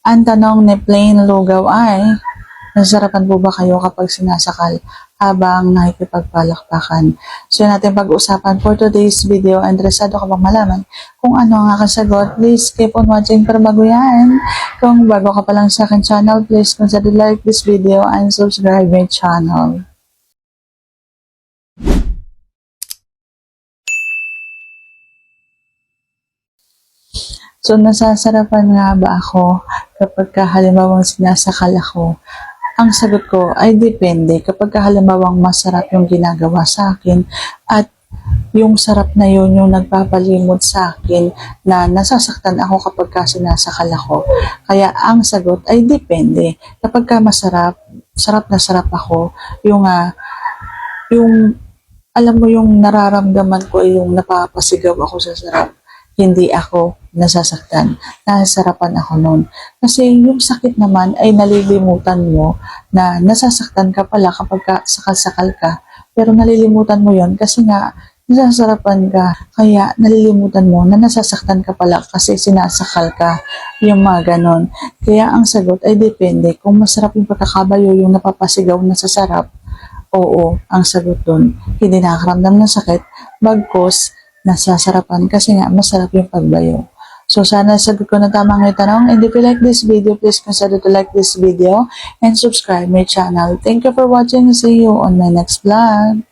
Ang tanong ni Plain Lugaw ay, nasarapan po ba kayo kapag sinasakal habang nakikipagpalakpakan? So yun natin pag-usapan for today's video. Interesado ka bang malaman kung ano ang aking sagot? Please keep on watching. Pero bago yan, kung bago ka pa lang sa akin channel, please consider like this video and subscribe my channel. So, nasasarapan nga ba ako kapag halimbawang sinasakal ako? Ang sagot ko ay depende. Kapag halimbawang masarap yung ginagawa sa akin at yung sarap na yun yung nagpapalimot sa akin na nasasaktan ako kapag sinasakal ako. Kaya ang sagot ay depende. Kapag masarap, sarap na sarap ako, yung alam mo yung nararamdaman ko ay yung napapasigaw ako sa sarap. Hindi ako nasasaktan. Nasasarapan ako noon. Kasi yung sakit naman ay nalilimutan mo na nasasaktan ka pala kapag sakal-sakal ka. Pero nalilimutan mo yon kasi nga nasasarapan ka. Kaya nalilimutan mo na nasasaktan ka pala kasi sinasakal ka. Yung mga ganon. Kaya ang sagot ay depende. Kung masarap yung pagkakabayo yung napapasigaw na sa sarap, oo, ang sagot dun. Hindi nakakaramdam ng sakit. Bagkus, nasasarapan kasi nga masarap yung pagbayo. So, sana sagot ko na tama ang tanong. And if you like this video, please consider to like this video and subscribe my channel. Thank you for watching. See you on my next vlog.